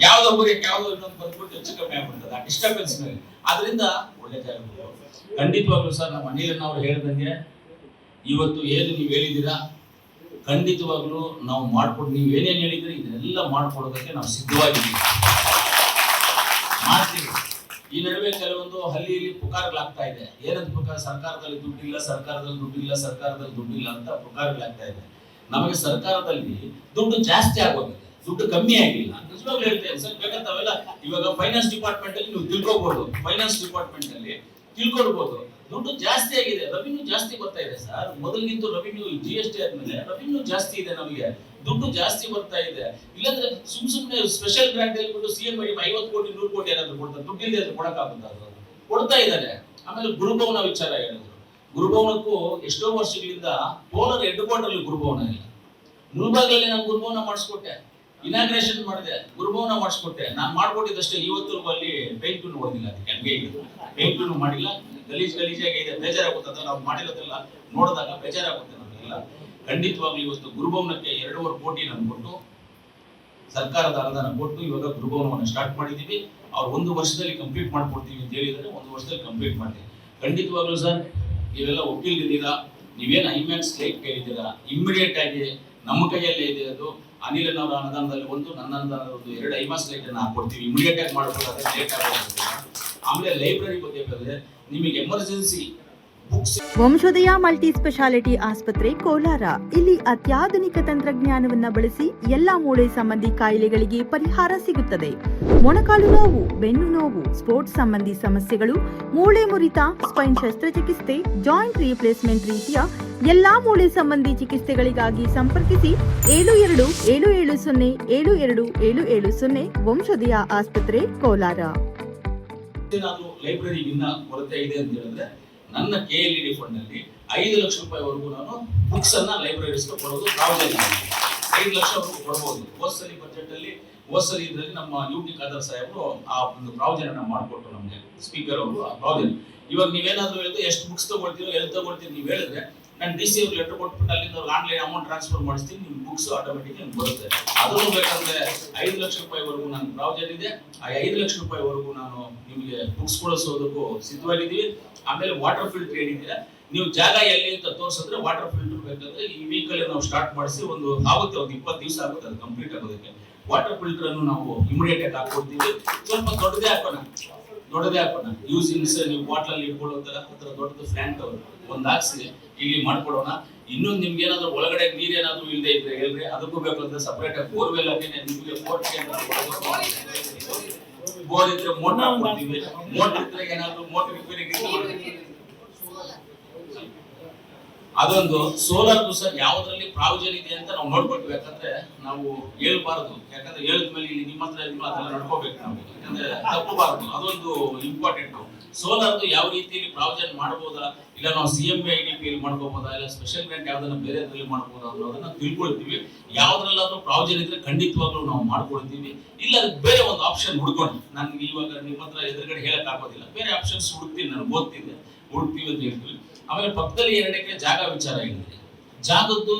ಯಾವ್ದೊಬ್ಬರಿಗೆ ಯಾವ್ದೋ ಇನ್ನೊಂದು ಬಂದ್ಬಿಟ್ಟು ಹೆಚ್ಚು ಕಮ್ಮಿ ಆಗ್ಬಿಡ್ತದೆ ಆ ಡಿಸ್ಟರ್ಬೆನ್ಸ್ ಮೇಲೆ. ಅದರಿಂದ ಒಳ್ಳೆ ಜಾಗ ಖಂಡಿತವಾಗ್ಲೂ ಸರ್ ನಮ್ಮ ಅನಿಲಣ್ಣ ಅವ್ರು ಹೇಳಿದಂಗೆ ಇವತ್ತು ಏನು ನೀವು ಹೇಳಿದ್ದೀರಾ ಖಂಡಿತವಾಗ್ಲೂ ನಾವು ಮಾಡ್ಕೊಂಡು ನೀವು ಏನೇನು ಹೇಳಿದ್ರಿ ಇದನ್ನೆಲ್ಲ ಮಾಡ್ಕೊಡೋದಕ್ಕೆ ನಾವು ಸಿದ್ಧವಾಗಿದ್ದೀವಿ, ಮಾಡ್ತೀವಿ. ಈ ನಡುವೆ ಕೆಲವೊಂದು ಹಳ್ಳಿಯಲ್ಲಿ ಪುಕಾರ್ಗಳಾಗ್ತಾ ಇದೆ. ಏನಂತ ಪುಕಾರ? ಸರ್ಕಾರದಲ್ಲಿ ದುಡ್ಡಿಲ್ಲ, ಸರ್ಕಾರದಲ್ಲಿ ದುಡ್ಡಿಲ್ಲ, ಸರ್ಕಾರದಲ್ಲಿ ದುಡ್ಡಿಲ್ಲ ಅಂತ ಪುಕಾರ್ಗಳಾಗ್ತಾ ಇದೆ. ನಮಗೆ ಸರ್ಕಾರದಲ್ಲಿ ದುಡ್ಡು ಜಾಸ್ತಿ ಆಗೋಗಿದೆ, ದುಡ್ಡು ಕಮ್ಮಿ ಆಗಿಲ್ಲ. ನಿಜವಾಗ್ಲೂ ಹೇಳ್ತೇನೆ ಸರ್, ಬೇಕಂತವೆಲ್ಲ ಇವಾಗ ಫೈನಾನ್ಸ್ ಡಿಪಾರ್ಟ್ಮೆಂಟ್ ಅಲ್ಲಿ ನೀವು ತಿಳ್ಕೊಬಹುದು, ಫೈನಾನ್ಸ್ ಡಿಪಾರ್ಟ್ಮೆಂಟ್ ಅಲ್ಲಿ ತಿಳ್ಕೊಳ್ಬಹುದು. ದುಡ್ಡು ಜಾಸ್ತಿ ಆಗಿದೆ, ರೆವಿನ್ಯೂ ಜಾಸ್ತಿ ಬರ್ತಾ ಇದೆ ಸರ್. ಮೊದಲಿಗಿಂತ ರೆವಿನ್ಯೂ GST ಆದ್ಮೇಲೆ ರೆವಿನ್ಯೂ ಜಾಸ್ತಿ ಇದೆ, ನಮಗೆ ದುಡ್ಡು ಜಾಸ್ತಿ ಬರ್ತಾ ಇದೆ. ಇಲ್ಲಾಂದ್ರೆ ಸುಮ್ನೆ ಸ್ಪೆಷಲ್ ಗ್ರಾಂಟ್ ಹೇಳ್ಬಿಟ್ಟು CM 50 ಕೋಟಿ 100 ಕೋಟಿ ಏನಾದ್ರು ಕೊಡ್ತಾರೆ, ದುಡ್ಡಿಲ್ಲದೆ ಅದು ಕೊಡಕ್ಕಾಗುತ್ತಾ? ಅದು ಕೊಡ್ತಾ ಇದ್ದಾರೆ. ಆಮೇಲೆ ಗುರುಭವನ ವಿಚಾರ ಹೇಳಿದ್ರು. ಗುರುಭವನಕ್ಕೂ ಎಷ್ಟೋ ವರ್ಷಗಳಿಂದ ಕೋಲಾರ ಹೆಡ್ ಕ್ವಾರ್ಟರ್ ಅಲ್ಲಿ ಗುರುಭವನ ಇಲ್ಲ. ಮುಳಬಾಗಲಲ್ಲಿ ನಾನು ಗುರುಭವನ ಮಾಡಿಸ್ಕೊಟ್ಟೆ, ಇನಾಗ್ರೇಷನ್ ಮಾಡಿದೆ, ಗುರುಭವನ ಮಾಡಿಸ್ಕೊಟ್ಟೆ. ನಾನು ಮಾಡ್ಕೊಟ್ಟಿದ್ದಷ್ಟೇ, ಇವತ್ತು ಅಲ್ಲಿ ಪೇಂಟ್ ನೋಡಿಲ್ಲ, ಅದಕ್ಕೆ ಹಂಗೆ ಪೇಂಟ್ ಮಾಡಿಲ್ಲ, ಗಲೀಜಾಗಿ ಇದೆ. ಬೇಜಾರಾಗುತ್ತದೆ ನಾವು ಮಾಡಿರೋದೆಲ್ಲ ನೋಡಿದಾಗ, ಬೇಜಾರಾಗುತ್ತೆ ನಮಗೆಲ್ಲ. ಖಂಡಿತವಾಗ್ಲೂ ಇವತ್ತು ಗುರುಭವನಕ್ಕೆ 2.5 ಕೋಟಿ ನಾನು ಕೊಟ್ಟು, ಸರ್ಕಾರದ ಅನುದಾನ ಕೊಟ್ಟು ಇವಾಗ ಗುರುಭವನವನ್ನು ಸ್ಟಾರ್ಟ್ ಮಾಡಿದ್ದೀವಿ. ಅವ್ರು 1 ವರ್ಷದಲ್ಲಿ ಕಂಪ್ಲೀಟ್ ಮಾಡ್ಕೊಡ್ತೀವಿ ಅಂತ ಹೇಳಿದರೆ 1 ವರ್ಷದಲ್ಲಿ ಕಂಪ್ಲೀಟ್ ಮಾಡ್ತೀವಿ. ಖಂಡಿತವಾಗ್ಲೂ ಸರ್ ನೀವೆಲ್ಲ ಒಪ್ಪಿಲ್ದಿದ್ದೀರಾ, ನೀವೇನು ಐಮ್ಯಾಕ್ಸ್ ಲೈಕ್ ಕೇಳಿದ್ದೀರಾ, ಇಮ್ಮಿಡಿಯೇಟ್ ಆಗಿ ನಮ್ಮ ಕೈಯಲ್ಲೇ ಇದೆ ಅದು. ಅನಿಲನ್ ಅವರ ಅನುದಾನದಲ್ಲಿ ಒಂದು, ನನ್ನ ಅನುದಾನದಲ್ಲಿ 2 ಐಮ್ಯಾಕ್ಸ್ ಲೈಟ್ ಅನ್ನು ಹಾಕೊಡ್ತೀವಿ, ಇಮಿಡಿಯೇಟ್ ಆಗಿ ಮಾಡ್ಕೊಳ್ಳೋದು, ಲೇಟ್ ಆಗೋದು. ಆಮೇಲೆ ಲೈಬ್ರರಿ ಬಗ್ಗೆ ಬಂದ್ರೆ ನಿಮಗೆ ಎಮರ್ಜೆನ್ಸಿ ಬುಕ್ಸ್. ವಂಶೋದಯ ಮಲ್ಟಿ ಸ್ಪೆಷಾಲಿಟಿ ಆಸ್ಪತ್ರೆ ಕೋಲಾರ. ಇಲ್ಲಿ ಅತ್ಯಾಧುನಿಕ ತಂತ್ರಜ್ಞಾನವನ್ನ ಬಳಸಿ ಎಲ್ಲಾ ಮೂಳೆ ಸಂಬಂಧಿ ಕಾಯಿಲೆಗಳಿಗೆ ಪರಿಹಾರ ಸಿಗುತ್ತದೆ. ಮೊಣಕಾಲು ನೋವು, ಬೆನ್ನು ನೋವು, ಸ್ಪೋರ್ಟ್ಸ್ ಸಂಬಂಧಿ ಸಮಸ್ಯೆಗಳು, ಮೂಳೆ ಮುರಿತ, ಸ್ಪೈನ್ ಶಸ್ತ್ರಚಿಕಿತ್ಸೆ, ಜಾಯಿಂಟ್ ರೀಪ್ಲೇಸ್ಮೆಂಟ್ ರೀತಿಯ ಎಲ್ಲಾ ಮೂಳೆ ಸಂಬಂಧಿ ಚಿಕಿತ್ಸೆಗಳಿಗಾಗಿ ಸಂಪರ್ಕಿಸಿ 72707270 ವಂಶೋದಯ ಆಸ್ಪತ್ರೆ ಕೋಲಾರ. ಲೈಬ್ರರಿ ಇನ್ನ ಕೊರತೆ ಇದೆ ಅಂತ ಹೇಳಿದ್ರೆ ನನ್ನ KLED ಫಂಡ್ ಅಲ್ಲಿ 5 ಲಕ್ಷ ರೂಪಾಯಿವರೆಗೂ ನಾನು ಬುಕ್ಸ್ ಅನ್ನ ಲೈಬ್ರರೀಸ್ ಕೊಡೋದು ಪ್ರಾವಧಾನ. 5 ಲಕ್ಷವರೆಗೂ ಕೊಡಬಹುದು. ಹೋದ್ಸಲಿ ಬಜೆಟ್ ಅಲ್ಲಿ ಇದರಲ್ಲಿ ನಮ್ಮ UT ಖಾದರ್ ಸಾಹೇಬರು ಆ ಒಂದು ಪ್ರಾವಧಾನ ಮಾಡಿಕೊಟ್ಟು ನಮಗೆ ಸ್ಪೀಕರ್ ಅವರು ಆ ಪ್ರಾವಧಾನ. ಇವಾಗ ನೀವೇನಾದ್ರೂ ಹೇಳಿದ್ರೆ ಎಷ್ಟು ಬುಕ್ಸ್ ತಗೊಳ್ತೀರೋ ಎಲ್ಲಿ ತಗೊಳ್ತೀರಿ ನೀವು ಹೇಳಿದ್ರೆ ನಾನು DC ಅವ್ರು ಲೆಟರ್ ಕೊಟ್ಬಿಟ್ಟು ಅಲ್ಲಿಂದ ಅವ್ರಿಗೆ ಆನ್ಲೈನ್ ಅಮೌಂಟ್ ಟ್ರಾನ್ಸ್ಫರ್ ಮಾಡಿಸ್ತೀನಿ, ನಿಮ್ಮ ಬುಕ್ಸ್ ಆಟೋಮೆಟಿಕ್ ಬರುತ್ತೆ. ಅದನ್ನು ಬೇಕಂದ್ರೆ 5 ಲಕ್ಷ ರೂಪಾಯಿವರೆಗೂ ನಾನು ಪ್ರಾವಧಾನ ಇದೆ. ಆ 5 ಲಕ್ಷ ರೂಪಾಯಿವರೆಗೂ ನಾನು ನಿಮಗೆ ಬುಕ್ಸ್ ಕೊಡಿಸೋದಕ್ಕೂ ಸಿದ್ಧವಾಗಿದ್ದೀವಿ. ಆಮೇಲೆ ವಾಟರ್ ಫಿಲ್ಟರ್ ಏನಿದೆ, ನೀವು ಜಾಗ ಎಲ್ಲಿ ಅಂತ ತೋರಿಸಿದ್ರೆ ವಾಟರ್ ಫಿಲ್ಟರ್ ಬೇಕಂದ್ರೆ ಈ ವೀಕಲ್ಲಿ ನಾವು ಸ್ಟಾರ್ಟ್ ಮಾಡಿಸಿ ಒಂದು 20 ದಿವಸ ಆಗುತ್ತೆ ಅದು ಕಂಪ್ಲೀಟ್ ಆಗೋದಕ್ಕೆ. ವಾಟರ್ ಫಿಲ್ಟರ್ ಅನ್ನು ನಾವು ಇಮಿಡಿಯೇಟ್ ಆಗಿ ಹಾಕೊಡ್ತೀವಿ. ಸ್ವಲ್ಪ ದೊಡ್ಡದೇ ಹಾಕೋಣ, ಯೂಸ್ ಇನ್ಸ್ ನೀವು ಬಾಟ್ಲ್ ಅಲ್ಲಿ ಇಟ್ಕೊಳ್ಳೋ ತರ ದೊಡ್ಡದು ಫ್ಲಾಂಟ್ ಒಂದು ಹಾಕ್ಸಿ ಇಲ್ಲಿ ಮಾಡ್ಕೊಡೋಣ. ಇನ್ನೊಂದು ನಿಮ್ಗೆ ಏನಾದ್ರು ಒಳಗಡೆ ನೀರೇನಾದ್ರೂ ಇಲ್ಲದೆ ಇದ್ರೆ ಹೇಳ್ರಿ, ಅದಕ್ಕೂ ಬೇಕಂದ್ರೆ ಸಪರೇಟ್ ಆಗಿ ಬೋರ್ವೆಲ್ ಹಾಕಿನೇ ನಿಮಗೆ ಬೋರ್ ಇದ್ರೆ ಮೋಟರ್ ಹಾಕ್ಕೊಡ್ತೀವಿ. ಮೋಟರ್ ಇದ್ರೆ ಏನಾದ್ರು ಮೋಟರ್ ರಿಪೇರಿಗೆ ಅದೊಂದು ಸೋಲಾರ್ದು ಸರ್ ಯಾವ್ದ್ರಲ್ಲಿ ಪ್ರಾವಿಷನ್ ಇದೆ ಅಂತ ನಾವು ನೋಡ್ಕೊಳ್ತೀವಿ. ಯಾಕಂದ್ರೆ ನಾವು ಹೇಳ್ಬಾರದು, ಯಾಕಂದ್ರೆ ಹೇಳಿದ್ಮೇಲೆ ಇಲ್ಲಿ ನಿಮ್ಮ ಹತ್ರ ಅದೆಲ್ಲ ನಡ್ಕೋಬೇಕು ನಾವು, ಯಾಕಂದ್ರೆ ತಪ್ಪಬಾರದು. ಅದೊಂದು ಇಂಪಾರ್ಟೆಂಟ್. ಸೋಲಾರ್ದು ಯಾವ ರೀತಿಯಲ್ಲಿ ಪ್ರಾವಿಷನ್ ಮಾಡಬಹುದಾ, ಇಲ್ಲ ನಾವು CMA IDP ಮಾಡ್ಕೋಬಹುದಾ, ಇಲ್ಲ ಸ್ಪೆಷಲ್ ಗ್ರಾಂಟ್ ಯಾವ್ದನ್ನ ಬೇರೆ ಅದ್ರಲ್ಲಿ ಮಾಡ್ಬೋದಾ ಅನ್ನೋದನ್ನ ತಿಳ್ಕೊಳ್ತೀವಿ. ಯಾವ್ದ್ರಲ್ಲಾದ್ರೂ ಪ್ರಾವಿಷನ್ ಇದ್ರೆ ಖಂಡಿತವಾಗ್ಲೂ ನಾವು ಮಾಡ್ಕೊಳ್ತೀವಿ. ಇಲ್ಲ ಅದಕ್ಕೆ ಬೇರೆ ಒಂದು ಆಪ್ಷನ್ ಹುಡ್ಕೊಂಡು, ನನ್ಗೆ ಇವಾಗ ನಿಮ್ಮ ಹತ್ರ ಎದುರುಗಡೆ ಹೇಳಕ್ ಆಗೋದಿಲ್ಲ, ಬೇರೆ ಆಪ್ಷನ್ಸ್ ಹುಡುಕ್ತೀನಿ, ನಾನು ಹುಡುಕ್ತೀವಿ ಅಂತ ಹೇಳ್ತೀವಿ. ಆಮೇಲೆ ಪಕ್ಕದಲ್ಲಿ 2 ಎಕರೆ ಜಾಗ ವಿಚಾರ ಹೇಳಿದ್ರಿ. ಜಾಗದ್ದು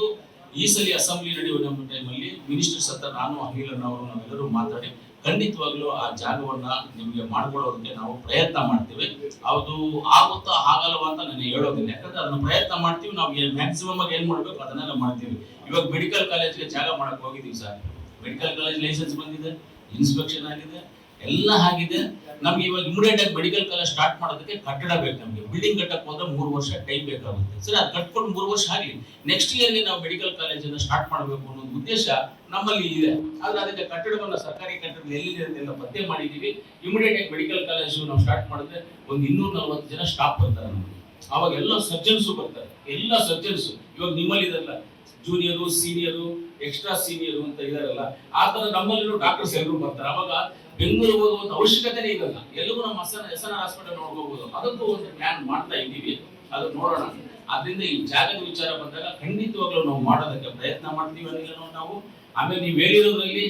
ಈ ಸಲ ಅಸೆಂಬ್ಲಿ ನಡೆಯುವ ನಮ್ಮ ಟೈಮಲ್ಲಿ ಮಿನಿಸ್ಟರ್ಸ್ ಹತ್ರ ನಾನು ಅನಿಲಣ್ಣ ಅವರು ನಾವೆಲ್ಲರೂ ಮಾತಾಡಿ ಖಂಡಿತವಾಗ್ಲೂ ಆ ಜಾಗವನ್ನ ನಿಮ್ಗೆ ಮಾಡ್ಕೊಡೋದಕ್ಕೆ ನಾವು ಪ್ರಯತ್ನ ಮಾಡ್ತೀವಿ. ಅದು ಆಗುತ್ತಾ ಆಗಲ್ವಾ ಅಂತ ನಾನು ಹೇಳೋದಿಲ್ಲ, ಯಾಕಂದ್ರೆ ಅದನ್ನ ಪ್ರಯತ್ನ ಮಾಡ್ತೀವಿ. ನಾವು ಮ್ಯಾಕ್ಸಿಮಮ್ ಆಗಿ ಏನ್ ಮಾಡ್ಬೇಕು ಅದನ್ನೆಲ್ಲ ಮಾಡ್ತೀವಿ. ಇವಾಗ ಮೆಡಿಕಲ್ ಕಾಲೇಜ್ಗೆ ಜಾಗ ಮಾಡಕ್ ಹೋಗಿದ್ದೀವಿ ಸರ್. ಮೆಡಿಕಲ್ ಕಾಲೇಜ್ ಲೈಸೆನ್ಸ್ ಬಂದಿದೆ, ಇನ್ಸ್ಪೆಕ್ಷನ್ ಆಗಿದೆ, ಎಲ್ಲ ಆಗಿದೆ. ನಮ್ಗೆ ಇವಾಗ ಇಮಿಡಿಯೇಟ್ ಆಗಿ ಮೆಡಿಕಲ್ ಕಾಲೇಜ್ ಸ್ಟಾರ್ಟ್ ಮಾಡೋದಕ್ಕೆ ಕಟ್ಟಡ ಬೇಕು. ನಮ್ಗೆ ಬಿಲ್ಡಿಂಗ್ ಕಟ್ಟಕ್ಕೆ ಹೋದ್ರೆ 3 ವರ್ಷ ಟೈಮ್ ಬೇಕಾಗುತ್ತೆ ಸರ್. ಅದು ಕಟ್ಕೊಂಡು 3 ವರ್ಷ ಆಗಲಿ, ನೆಕ್ಸ್ಟ್ ಇಯರ್ಗೆ ನಾವು ಮೆಡಿಕಲ್ ಕಾಲೇಜನ್ನು ಸ್ಟಾರ್ಟ್ ಮಾಡಬೇಕು ಅನ್ನೋ ಉದ್ದೇಶ ನಮ್ಮಲ್ಲಿ ಇದೆ. ಆದ್ರೆ ಅದಕ್ಕೆ ಕಟ್ಟಡವನ್ನು ಸರ್ಕಾರಿ ಕಟ್ಟಡ ಎಲ್ಲಿದೆ ಅಂತೆಲ್ಲ ಪತ್ತೆ ಮಾಡಿದೀವಿ. ಇಮಿಡಿಯೇಟ್ ಆಗಿ ಮೆಡಿಕಲ್ ಕಾಲೇಜು ನಾವು ಸ್ಟಾರ್ಟ್ ಮಾಡಿದ್ರೆ ಒಂದು 240 ಜನ ಸ್ಟಾಫ್ ಬರ್ತಾರೆ ನಮಗೆ. ಅವಾಗ ಎಲ್ಲ ಸರ್ಜನ್ಸು ಬರ್ತಾರೆ, ಎಲ್ಲ ಸರ್ಜನ್ಸು. ಇವಾಗ ನಿಮ್ಮಲ್ಲಿ ಇದಲ್ಲ ಜೂನಿಯರು, ಸೀನಿಯರು, ಎಕ್ಸ್ಟ್ರಾ ಸೀನಿಯರು ಅಂತ ಇದಾರಲ್ಲ, ಆ ತರ ನಮ್ಮಲ್ಲಿರೋ ಡಾಕ್ಟರ್ಸ್ ಎಲ್ಲರೂ ಬರ್ತಾರೆ. ಅವಾಗ ಬೆಂಗಳೂರು ಹೋಗುವಂತ ಅವಶ್ಯಕತೆನೇ ಇರಲ್ಲ, ಎಲ್ಲರೂ ನಮ್ಮ SNR ಹಾಸ್ಪಿಟಲ್ ನೋಡ್ಕೋಬಹುದು. ಅದಕ್ಕೂ ಒಂದು ಪ್ಲಾನ್ ಮಾಡ್ತಾ ಇದ್ದೀವಿ, ಅದು ನೋಡೋಣ. ಅದರಿಂದ ಈ ಜಾಗದ ವಿಚಾರ ಬಂದಾಗ ಖಂಡಿತವಾಗ್ಲೂ ನಾವು ಮಾಡೋದಕ್ಕೆ ಪ್ರಯತ್ನ ಮಾಡ್ತೀವಿ ಅನ್ನೋದು ನಾವು. ಆಮೇಲೆ ನೀವು ಹೇಳಿರೋದ್ರಲ್ಲಿ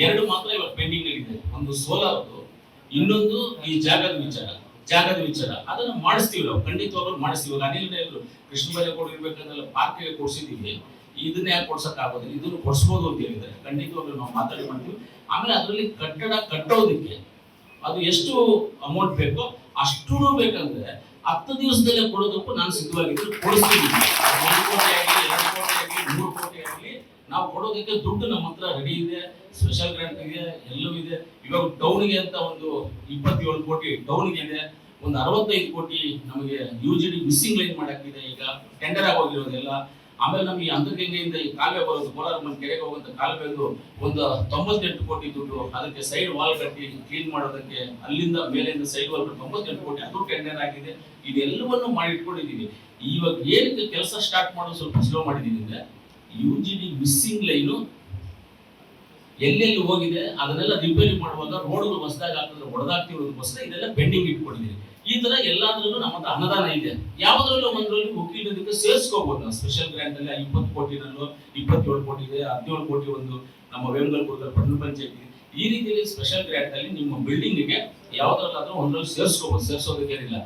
2 ಮಾತ್ರ ಇವಾಗ ಪೆಂಡಿಂಗ್ ಇದೆ, ಒಂದು ಸೋಲಾರ್ದು, ಇನ್ನೊಂದು ಈ ಜಾಗದ ವಿಚಾರ ಅದನ್ನ ಮಾಡಿಸ್ತೀವಿ ನಾವು, ಖಂಡಿತವಾಗ್ಲೂ ಮಾಡಿಸ್ತೀವಿ. ಅನಿಲ್ ಕೃಷ್ಣ ಬೈರೇಗೌಡ ಇರ್ಬೇಕಂದ್ರೆ ಪಾರ್ಕ್ಗೆ ಕೊಡ್ಸಿದೀವಿ. ಇದನ್ನ ಯಾಕೆ ಕೊಡ್ಸಕ್ ಆಗೋದಿಲ್ಲ, ಇದನ್ನು ಕೊಡ್ಸ್ಬೋದು ಅಂತ ಹೇಳಿದ್ದಾರೆ. ಖಂಡಿತವಾಗ್ಲೂ ನಾವು ಮಾತಾಡಿ ಮಾಡ್ತೀವಿ. ಆಮೇಲೆ ಅದರಲ್ಲಿ ಕಟ್ಟಡ ಕಟ್ಟೋದಕ್ಕೆ ಅದು ಎಷ್ಟು ಅಮೌಂಟ್ ಬೇಕೋ ಅಷ್ಟು ಬೇಕಂದ್ರೆ 10 ದಿವಸದಲ್ಲೇ ಕೊಡೋದಕ್ಕೂ ನಾನು ಸಿದ್ಧವಾಗಿದ್ದು ಕೊಡಿಸ್ತೀನಿ. 1 ಕೋಟಿ ಆಗಲಿ 2 ಕೋಟಿ ಆಗಲಿ 3 ಕೋಟಿ ಆಗಲಿ ನಾವು ಕೊಡೋದಕ್ಕೆ ದುಡ್ಡು ನಮ್ಮ ಹತ್ರ ರೆಡಿ ಇದೆ. ಸ್ಪೆಷಲ್ ಗ್ರಾಂಟ್ ಇದೆ, ಎಲ್ಲವೂ ಇದೆ. ಇವಾಗ ಟೌನ್ಗೆ ಅಂತ ಒಂದು 27 ಕೋಟಿ ಟೌನ್ಗೆ ಇದೆ. ಒಂದು 65 ಕೋಟಿ ನಮಗೆ UGD ಮಿಸ್ಸಿಂಗ್ ಲೈನ್ ಮಾಡಕ್ಕಿದೆ. ಈಗ ಟೆಂಡರ್ ಆಗೋಗಿರೋದೆಲ್ಲ. ಆಮೇಲೆ ನಮಗೆ ಅಂತರ್ಗಂಗೆಯಿಂದ ಈ ಕಾಲುವೆ ಬರೋದು, ಕೋಲಾರ ಮನೆ ಕೆರೆಗೆ ಹೋಗುವಂತ ಕಾಲುವೆದು ಒಂದು 98 ಕೋಟಿ ದುಡ್ಡು. ಅದಕ್ಕೆ ಸೈಡ್ ವಾಲ್ ಕಟ್ಟಿ ಕ್ಲೀನ್ ಮಾಡೋದಕ್ಕೆ, ಅಲ್ಲಿಂದ ಮೇಲಿಂದ ಸೈಡ್ ವಾಲ್ 98 ಕೋಟಿ ಅದು ಟೆಂಡರ್ ಆಗಿದೆ. ಇದೆಲ್ಲವನ್ನು ಮಾಡಿಟ್ಕೊಂಡಿದೀವಿ. ಇವಾಗ ಏನಕ್ಕೆ ಕೆಲಸ ಸ್ಟಾರ್ಟ್ ಮಾಡೋದು ಸ್ವಲ್ಪ ಸ್ಲೋ ಮಾಡಿದೀನಿ ಅಂದ್ರೆ UGD ಮಿಸ್ಸಿಂಗ್ ಲೈನು ಎಲ್ಲೆಲ್ಲಿ ಹೋಗಿದೆ ಅದನ್ನೆಲ್ಲ ರಿಪೇರಿ ಮಾಡುವಾಗ ರೋಡ್ಗಳು ಹೊಸದಾಗಿ ಹಾಕಿದ್ರೆ ಹೊಡೆದಾಗ್ತಿರೋದಕ್ಕೋಸ್ಕರ ಇದೆಲ್ಲ ಪೆಂಡಿಂಗ್ ಇಟ್ಕೊಂಡಿದ್ದೀವಿ. ಈ ತರ ಎಲ್ಲಾದ್ರಲ್ಲೂ ನಮ್ಮ ಹತ್ರ ಅನುದಾನ ಇದೆ. ಯಾವ್ದ್ರಲ್ಲೂ ಒಂದ್ರಲ್ಲಿ ವಕೀಲರಿಗೆ ಸೇರಿಸ್ಕೋಬಹುದು ನಾವು. ಸ್ಪೆಷಲ್ ಗ್ರಾಂಟ್ ಅಲ್ಲಿ 20 ಕೋಟಿನಲ್ಲೂ 27 ಕೋಟಿ ಇದೆ, 17 ಕೋಟಿ ಒಂದು ನಮ್ಮ ವೇಮಗಲ್ಪುರದ ಪಟ್ಟಣ ಪಂಚಾಯತ್ ಇದೆ. ಈ ರೀತಿಯಲ್ಲಿ ಸ್ಪೆಷಲ್ ಗ್ರಾಂಟ್ ಅಲ್ಲಿ ನಿಮ್ಮ ಬಿಲ್ಡಿಂಗ್ ಗೆ ಯಾವ್ದ್ರಲ್ಲಾದ್ರೂ ಒಂದ್ರಲ್ಲಿ ಸೇರಿಸ್ಕೋಬಹುದು, ಸೇರಿಸೋದಕ್ಕೇನಿಲ್ಲ.